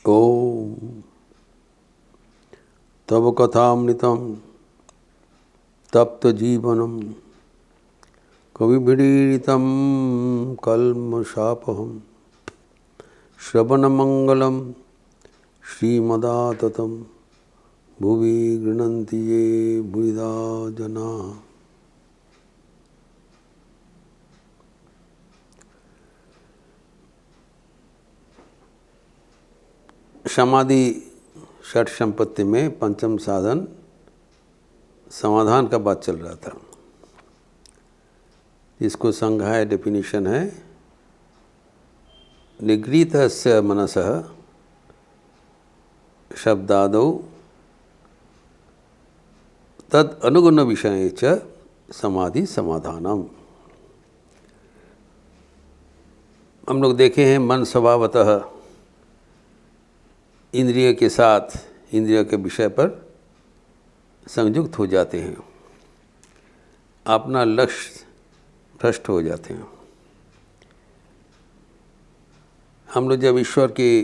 ओम तव कथामृतम तप्त जीवनम कविभिरीडितं कल्मषापहं श्रवणमंगलम श्रीमदाततं भुवि गृह्णन्ति ये भुविदा जना। समाधि षट संपत्ति में पंचम साधन समाधान का बात चल रहा था। इसको संग्रह डेफिनेशन है निगृहीतस्य मनसः शब्दादौ तद अनुगुण विषये च समाधि समाधानम। हम लोग देखे हैं मन स्वभावतः इंद्रिय के साथ इंद्रिय के विषय पर संयुक्त हो जाते हैं, अपना लक्ष्य भ्रष्ट हो जाते हैं। हम लोग जब ईश्वर के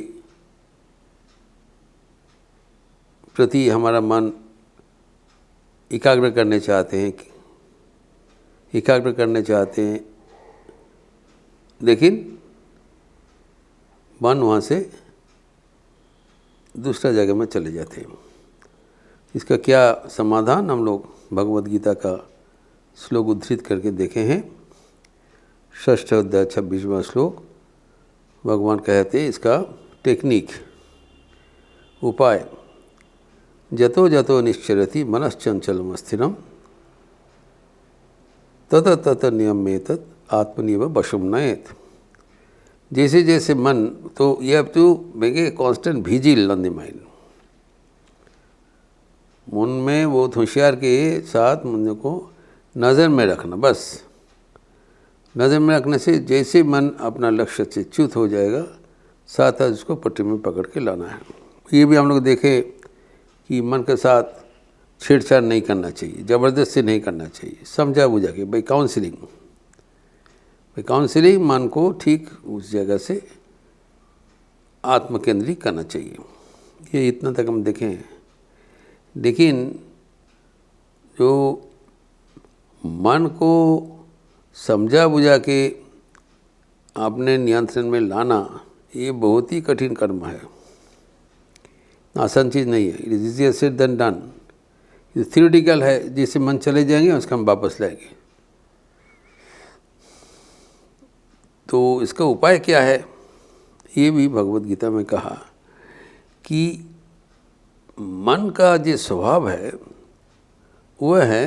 प्रति हमारा मन एकाग्र करने चाहते हैं, लेकिन मन वहाँ से दूसरा जगह में चले जाते हैं। इसका क्या समाधान हम लोग भगवद गीता का श्लोक उद्धृत करके देखे हैं। 6 अध्याय 26वां श्लोक भगवान कहते हैं इसका टेक्निक उपाय जतो जतो निश्चरति मनश्चंचलम स्थिरम तत तत नियमेतत् आत्मनिव वशुम नयेत। जैसे जैसे मन, तो you have to make a constant vigil on the mind. मन में वो होशियार के साथ मन को नज़र में रखना, बस नज़र में रखने से जैसे मन अपना लक्ष्य से च्युत हो जाएगा, साथ साथ उसको पट्टी में पकड़ के लाना है। ये भी हम लोग देखे कि मन के साथ छेड़छाड़ नहीं करना चाहिए, ज़बरदस्ती नहीं करना चाहिए, समझा बुझा के भाई काउंसलिंग मन को ठीक उस जगह से आत्मकेंद्रित करना चाहिए। ये इतना तक हम देखें। लेकिन जो मन को समझा बुझा के अपने नियंत्रण में लाना, ये बहुत ही कठिन कर्म है, आसान चीज़ नहीं है। It is easier said than done. ये थ्योरेटिकल है, जिससे मन चले जाएंगे उसका हम वापस लाएंगे। तो इसका उपाय क्या है, ये भी भगवद गीता में कहा कि मन का जो स्वभाव है वह है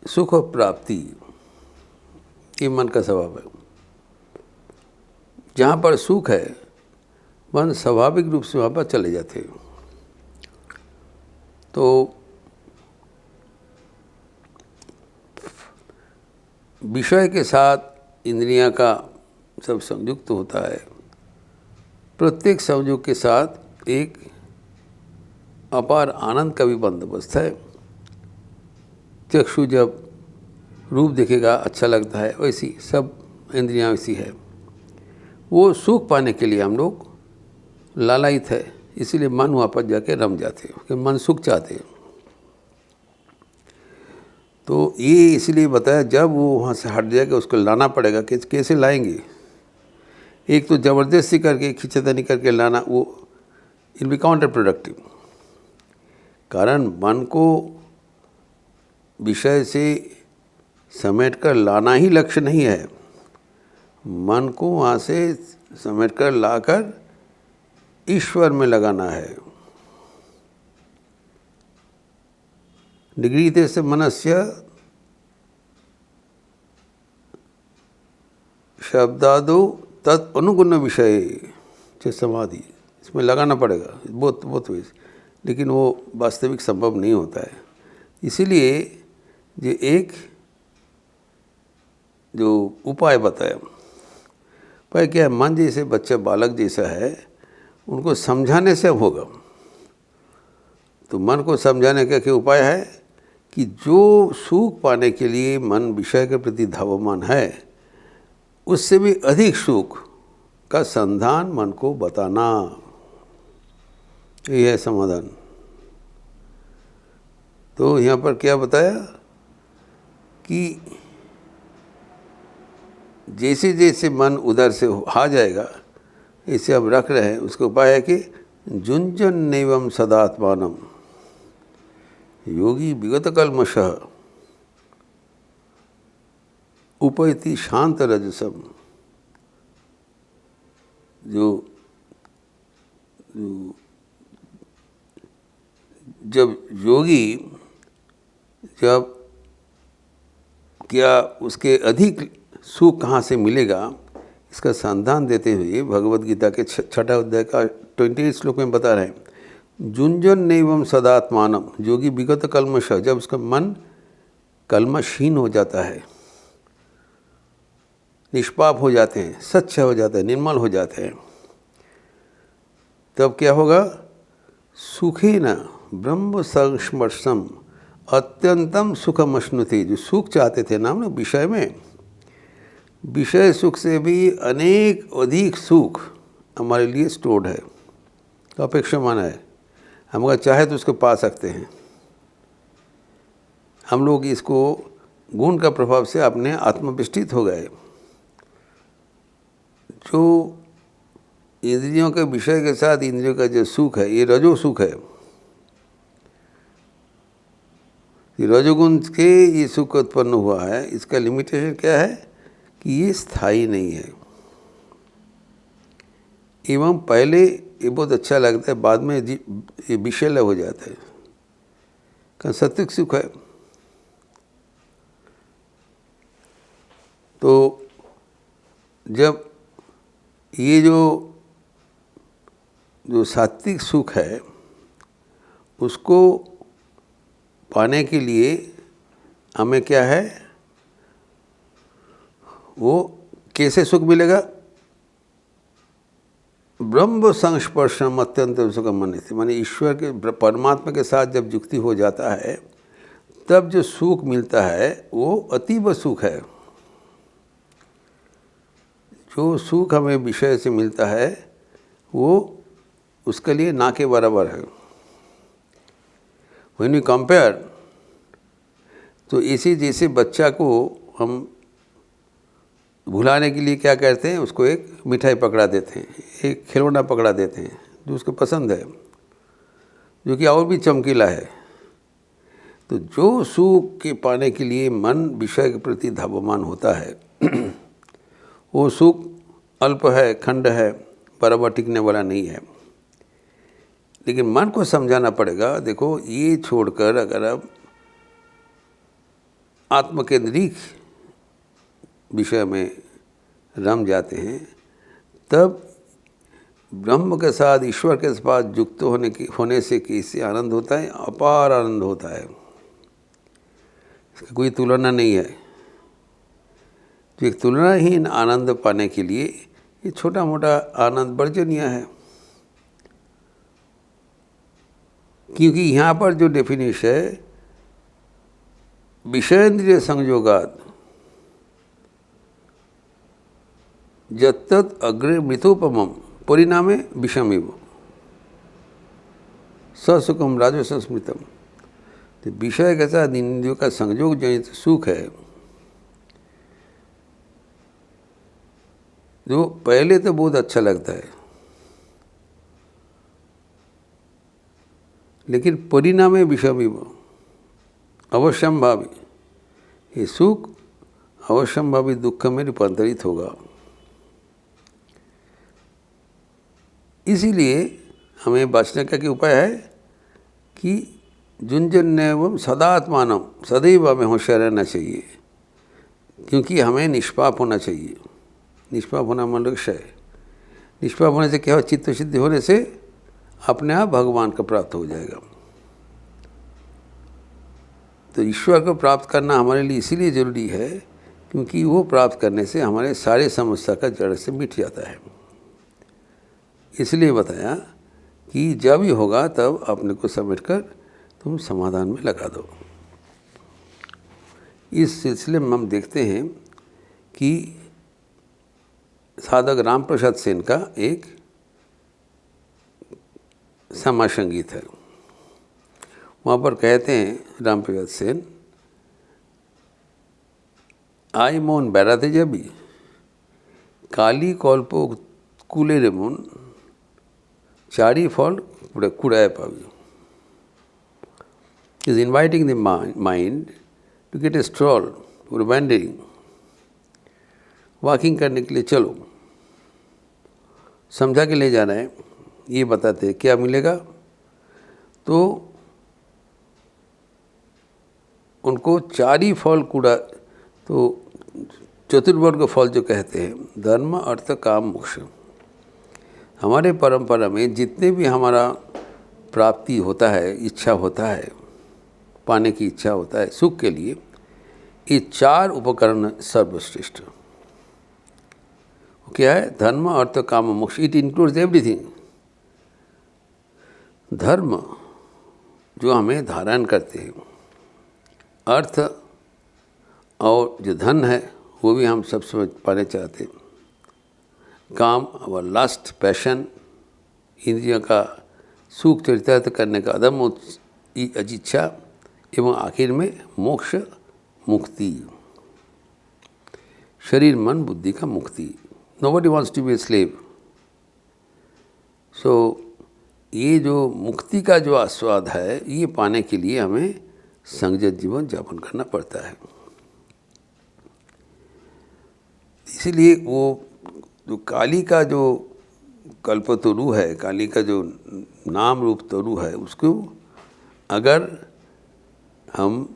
सुख प्राप्ति। ये मन का स्वभाव है। जहाँ पर सुख है मन स्वाभाविक रूप से वहाँ पर चले जाते हैं। तो विषय के साथ इंद्रियां का सब संयुक्त होता है। प्रत्येक संयोग के साथ एक अपार आनंद का भी बंदोबस्त है। चक्षु जब रूप देखेगा अच्छा लगता है, वैसी सब इंद्रियां वैसी है। वो सुख पाने के लिए हम लोग लालायित है, इसीलिए मन वहाँ पर जाके रम जाते हैं कि मन सुख चाहते हैं। तो ये इसलिए बताया जब वो वहाँ से हट जाएगा उसको लाना पड़ेगा। कैसे लाएंगे? एक तो ज़बरदस्ती करके खींचातानी करके लाना, वो इट बी काउंटर प्रोडक्टिव। कारण मन को विषय से समेट कर लाना ही लक्ष्य नहीं है। मन को वहाँ से समेट कर लाकर ईश्वर में लगाना है। निगृहीतस्य मनस्य शब्दादौ तत् अनुगुण विषय च समाधि। इसमें लगाना पड़ेगा बहुत वेज, लेकिन वो वास्तविक संभव नहीं होता है। इसीलिए ये एक जो उपाय बताया, उपाय क्या है? मन जैसे बच्चा बालक जैसा है, उनको समझाने से होगा। तो मन को समझाने का क्या उपाय है कि जो सुख पाने के लिए मन विषय के प्रति धावमान है, उससे भी अधिक सुख का संधान मन को बताना, ये है समाधान। तो यहाँ पर क्या बताया कि जैसे जैसे मन उधर से आ जाएगा, इसे अब रख रहे हैं, उसका उपाय है कि जुंजन नैवम सदात्मानम योगी विगत कल्मषः उपैति शांत रजसम। जो जब योगी जब क्या उसके अधिक सुख कहाँ से मिलेगा, इसका संधान देते हुए भगवद गीता के 6 अध्याय का 28 श्लोक में बता रहे हैं, जुंजन नैवम सदात्मानम योगी विगत कल्मष। जब उसका मन कल्मषहीन हो जाता है, निष्पाप हो जाते हैं, स्वच्छ हो जाते हैं, निर्मल हो जाते हैं, तब क्या होगा, सुखेन ब्रह्म संस्पर्शम अत्यंतम सुखम अश्नुति। जो सुख चाहते थे ना विषय में, विषय सुख से भी अनेक अधिक सुख हमारे लिए स्टोर्ड है, तो अपेक्षमान है। हम अगर चाहे तो उसको पा सकते हैं। हम लोग इसको गुण का प्रभाव से अपने आत्मविष्टित हो गए। जो इंद्रियों के विषय के साथ इंद्रियों का जो सुख है, ये रजो सुख है। रजोगुण के ये सुख उत्पन्न हुआ है, इसका लिमिटेशन क्या है कि ये स्थायी नहीं है। एवं पहले ये बहुत अच्छा लगता है, बाद में ये विषैला हो जाता है। का सात्विक सुख है। तो जब ये जो सात्विक सुख है, उसको पाने के लिए हमें क्या है, वो कैसे सुख मिलेगा, ब्रह्म संस्पर्शम अत्यंत सुखम मन्यते। माने ईश्वर के परमात्मा के साथ जब युक्ति हो जाता है, तब जो सुख मिलता है वो अतीब सुख है। जो सुख हमें विषय से मिलता है वो उसके लिए ना के बराबर है। व्हेन वी कंपेयर, तो इसी जैसे बच्चा को हम भुलाने के लिए क्या करते हैं, उसको एक मिठाई पकड़ा देते हैं, एक खिलौना पकड़ा देते हैं जो उसको पसंद है, जो कि और भी चमकीला है। तो जो सुख के पाने के लिए मन विषय के प्रति धावमान होता है, वो सुख अल्प है, खंड है, बराबर टिकने वाला नहीं है। लेकिन मन को समझाना पड़ेगा, देखो ये छोड़कर अगर आप आत्मकेंद्रिक विषय में रम जाते हैं, तब ब्रह्म के साथ, ईश्वर के साथ युक्त होने से कैसे आनंद होता है, अपार आनंद होता है। इसका कोई तुलना नहीं है। तो एक तुलनाहीन आनंद पाने के लिए ये छोटा मोटा आनंद वर्जनीय है। क्योंकि यहाँ पर जो डेफिनेशन है, विषयेंद्रिय संयोगात यत्तत् अग्रे मृतोपमम परिणामे विषमिव ससुखम राजसंस्मृतम। तो विषय के साथ इंद्रियों का संयोग जनित सुख है, जो पहले तो बहुत अच्छा लगता है, लेकिन परिणामे विषमिव अवश्यंभावी, ये सुख अवश्यंभावी दुख में रूपांतरित होगा। इसीलिए हमें बचने का उपाय है कि जुंजन्यवम सदात्मानम, सदैव हमें होशियार रहना चाहिए। क्योंकि हमें निष्पाप होना चाहिए। निष्पाप होना मनुष्य है। निष्पाप होने से क्या हो, चित्त शुद्धि होने से अपने आप भगवान का प्राप्त हो जाएगा। तो ईश्वर को प्राप्त करना हमारे लिए इसीलिए ज़रूरी है क्योंकि वो प्राप्त करने से हमारे सारे समस्या का जड़ से मिट जाता है। इसलिए बताया कि जब ये होगा तब अपने को समेटकर तुम समाधान में लगा दो। इस सिलसिले में हम देखते हैं कि साधक राम प्रसाद सेन का एक समाज संगीत है। वहाँ पर कहते हैं राम प्रसाद सेन, आई मोन बेड़ाते जाबी काली कल्प कूले रे मन चारी फल कुड़ाए पाबी। Is inviting the mind to get a stroll or wandering, walking करने के लिए चलो, समझा के ले जाना है। ये बताते क्या मिलेगा, तो उनको चारी फल कूड़ा, तो चतुर्वर्ग फल जो कहते हैं, धर्म अर्थ काम मोक्ष। हमारे परंपरा में जितने भी हमारा प्राप्ति होता है, इच्छा होता है, पाने की इच्छा होता है सुख के लिए, ये चार उपकरण सर्वश्रेष्ठ। क्या है? धर्म अर्थ काम मोक्ष। It includes everything. धर्म जो हमें धारण करते हैं, अर्थ और जो धन है वो भी हम सब समझ पाने चाहते हैं, काम और लास्ट पैशन, इंद्रियों का सुख चरितार्थ करने का अदम इच्छा, एवं आखिर में मोक्ष मुक्ति, शरीर मन बुद्धि का मुक्ति। Nobody wants to be a slave. So ये जो मुक्ति का जो आस्वाद है, ये पाने के लिए हमें संयत जीवन यापन करना पड़ता है। इसीलिए वो जो काली का जो कल्पतरु है, काली का जो नाम रूप तरु है, उसको अगर हम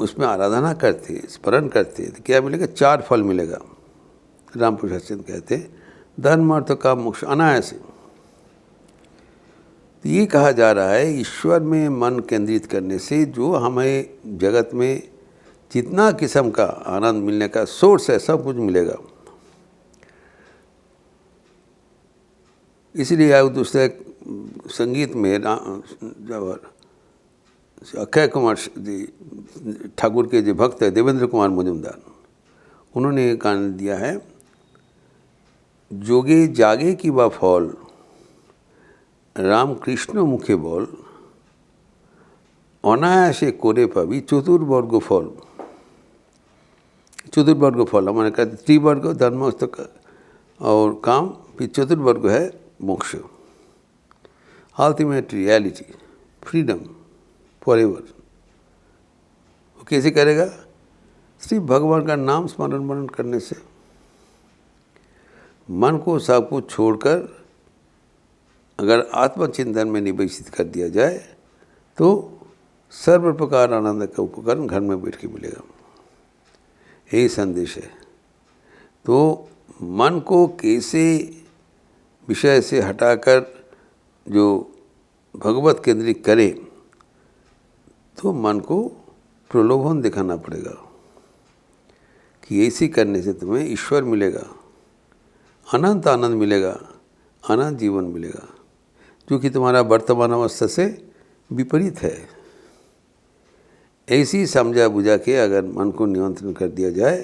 उसमें आराधना करते, स्मरण करते, तो क्या मिलेगा? चार फल मिलेगा। राम प्रसाद चंद कहते हैं, धर्म अर्थ काम मोक्ष अनायास। तो ये कहा जा रहा है, ईश्वर में मन केंद्रित करने से जो हमें जगत में जितना किस्म का आनंद मिलने का सोर्स है, सब कुछ मिलेगा। इसलिए आए दूसरे संगीत में अक्षय कुमार ठाकुर के जो भक्त है देवेंद्र कुमार मजुमदार, उन्होंने गाना दिया है, जोगे जागे की बा फल राम कृष्ण मुखे बोल अनायासे कोरे पाबी चतुर्वर्ग फल। चतुर्वर्ग फल हमारे कहते त्रिवर्ग, धर्म और काम, फिर चतुर्वर्ग है मोक्ष, अल्टीमेट रियलिटी, फ्रीडम फॉरएवर। वो कैसे करेगा? सिर्फ भगवान का नाम स्मरण मनन करने से। मन को सब कुछ छोड़कर अगर आत्मचिंतन में निवेशित कर दिया जाए तो सर्व प्रकार आनंद का उपकरण घर में बैठ के मिलेगा। यही संदेश है। तो मन को कैसे विषय से हटाकर जो भगवत केंद्रित करें, तो मन को प्रलोभन दिखाना पड़ेगा कि ऐसी करने से तुम्हें ईश्वर मिलेगा, अनंत आनंद मिलेगा, अनंत जीवन मिलेगा, जो कि तुम्हारा वर्तमान अवस्था से विपरीत है। ऐसी समझा बुझा के अगर मन को नियंत्रण कर दिया जाए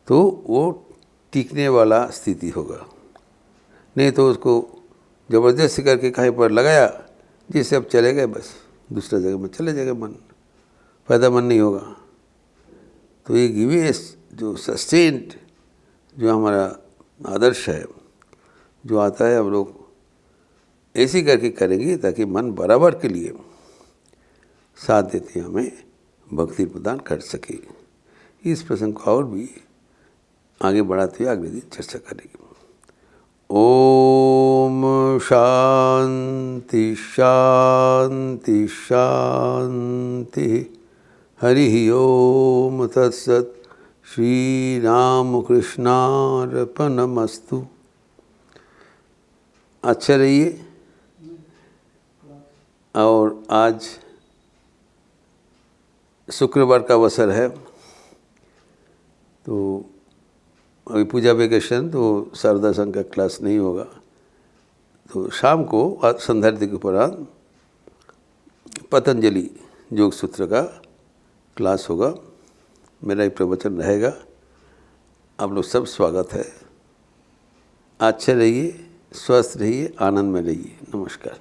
तो वो टिकने वाला स्थिति होगा। नहीं तो उसको ज़बरदस्ती करके कहीं पर लगाया, जिससे अब चले गए, बस दूसरा जगह में चले जाएगा, मन फायदा मन नहीं होगा। तो ये गिवेस जो सस्टेन्ड जो हमारा आदर्श है, जो आता है, हम लोग ऐसी करके करेंगे ताकि मन बराबर के लिए साथ देते हमें भक्ति प्रदान कर सके। इस प्रसंग को और भी आगे बढ़ाते हुए अगले दिन चर्चा करेंगे। ओम शांति शांति शांति। हरि ओम तत्सत। श्री राम कृष्णार्पणमस्तु। अच्छा रहिए। और आज शुक्रवार का अवसर है, तो अभी पूजा वेकेशन, तो शारदा संघ का क्लास नहीं होगा। तो शाम को संध्या के उपरांत पतंजलि योग सूत्र का क्लास होगा, मेरा ही प्रवचन रहेगा। आप लोग सब स्वागत है। अच्छे रहिए, स्वस्थ रहिए, आनंद में रहिए। नमस्कार।